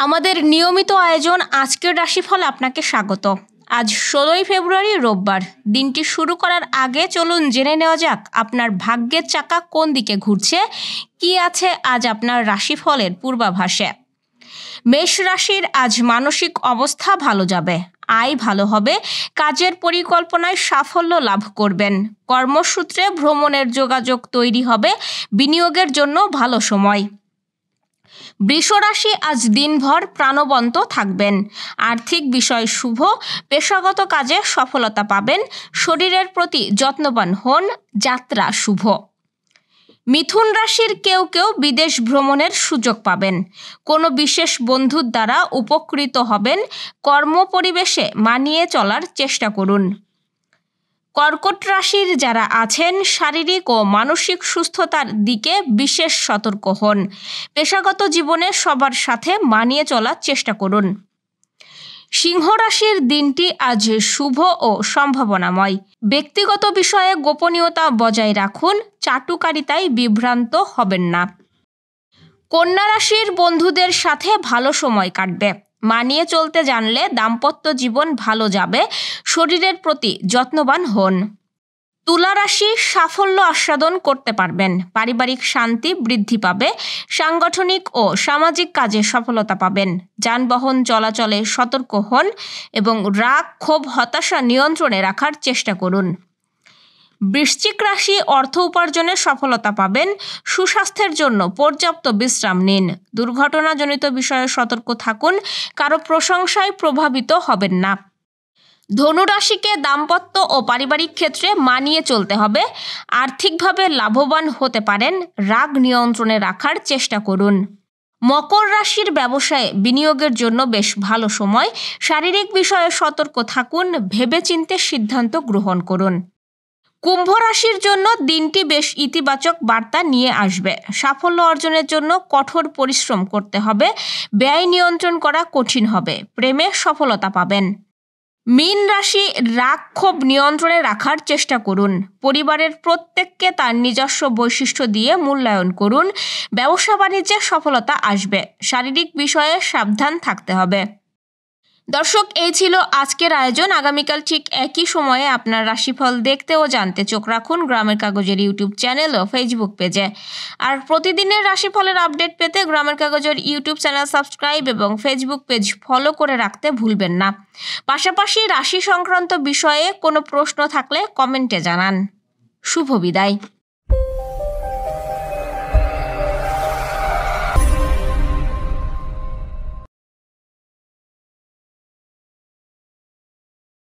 আমাদের নিয়মিত আয়োজন আজকের রাশিফলে আপনাকে স্বাগত। আজ 16ই ফেব্রুয়ারি রোববার। দিনটি শুরু করার আগে চলুন জেনে নেওয়া যাক আপনার ভাগ্যের চাকা কোন দিকে ঘুরছে, কি আছে আজ আপনার রাশিফলের পূর্বাভাসে। মেষ রাশির আজ মানসিক অবস্থা ভালো যাবে, আয় ভালো হবে, কাজের পরিকল্পনায় সাফল্য লাভ করবেন, কর্মসূত্রে ভ্রমণের যোগাযোগ তৈরি হবে, বিনিয়োগের জন্য ভালো সময়। বৃষ রাশি আজ দিনভর প্রাণবন্ত থাকবেন, আর্থিক বিষয় শুভ, পেশাগত কাজে সফলতা পাবেন, শরীরের প্রতি যত্নবান হন, যাত্রা শুভ। মিথুন রাশির কেউ কেউ বিদেশ ভ্রমণের সুযোগ পাবেন, কোনো বিশেষ বন্ধুর দ্বারা উপকৃত হবেন, কর্ম পরিবেশে মানিয়ে চলার চেষ্টা করুন। কর্কট রাশির যারা আছেন শারীরিক ও মানসিক সুস্থতার দিকে বিশেষ সতর্ক হন, পেশাগত জীবনে সবার সাথে মানিয়ে চলার চেষ্টা করুন। সিংহ রাশির দিনটি আজ শুভ ও সম্ভাবনাময়, ব্যক্তিগত বিষয়ে গোপনীয়তা বজায় রাখুন, চাটুকারিতায় বিভ্রান্ত হবেন না। কন্যা রাশির বন্ধুদের সাথে ভালো সময় কাটবে, মানিয়ে চলতে জানলে দাম্পত্য জীবন ভালো যাবে, শরীরের প্রতি যত্নবান হন। তুলা রাশি সাফল্য আস্বাদন করতে পারবেন, পারিবারিক শান্তি বৃদ্ধি পাবে, সাংগঠনিক ও সামাজিক কাজে সফলতা পাবেন, যানবাহন চলাচলে সতর্ক হন এবং রাগ ক্ষোভ হতাশা নিয়ন্ত্রণে রাখার চেষ্টা করুন। বৃশ্চিক রাশি অর্থ উপার্জনে সফলতা পাবেন, সুস্বাস্থ্যের জন্য পর্যাপ্ত বিশ্রাম নিন, দুর্ঘটনাজনিত বিষয়ে সতর্ক থাকুন, কারো প্রশংসায় প্রভাবিত হবেন না। ধনু রাশিকে দাম্পত্য ও পারিবারিক ক্ষেত্রে মানিয়ে চলতে হবে, আর্থিকভাবে লাভবান হতে পারেন, রাগ নিয়ন্ত্রণে রাখার চেষ্টা করুন। মকর রাশির ব্যবসায়ে বিনিয়োগের জন্য বেশ ভালো সময়, শারীরিক বিষয়ে সতর্ক থাকুন, ভেবেচিন্তে সিদ্ধান্ত গ্রহণ করুন। কুম্ভ রাশির জন্য দিনটি বেশ ইতিবাচক বার্তা নিয়ে আসবে, সাফল্য অর্জনের জন্য কঠোর পরিশ্রম করতে হবে, ব্যয় নিয়ন্ত্রণ করা কঠিন হবে, প্রেমে সফলতা পাবেন। মীন রাশি রাগ ক্ষোভ নিয়ন্ত্রণে রাখার চেষ্টা করুন, পরিবারের প্রত্যেককে তার নিজস্ব বৈশিষ্ট্য দিয়ে মূল্যায়ন করুন, ব্যবসা বাণিজ্যে সফলতা আসবে, শারীরিক বিষয়ে সাবধান থাকতে হবে। দর্শক, এই ছিল আজকের আয়োজন। আগামীকাল ঠিক একই সময়ে আপনার রাশিফল দেখতে ও জানতে চোখ রাখুন গ্রামের কাগজের ইউটিউব চ্যানেল ও ফেসবুক পেজে। আর প্রতিদিনের রাশিফলের আপডেট পেতে গ্রামের কাগজের ইউটিউব চ্যানেল সাবস্ক্রাইব এবং ফেসবুক পেজ ফলো করে রাখতে ভুলবেন না। পাশাপাশি রাশি সংক্রান্ত বিষয়ে কোনো প্রশ্ন থাকলে কমেন্টে জানান। শুভ বিদায়।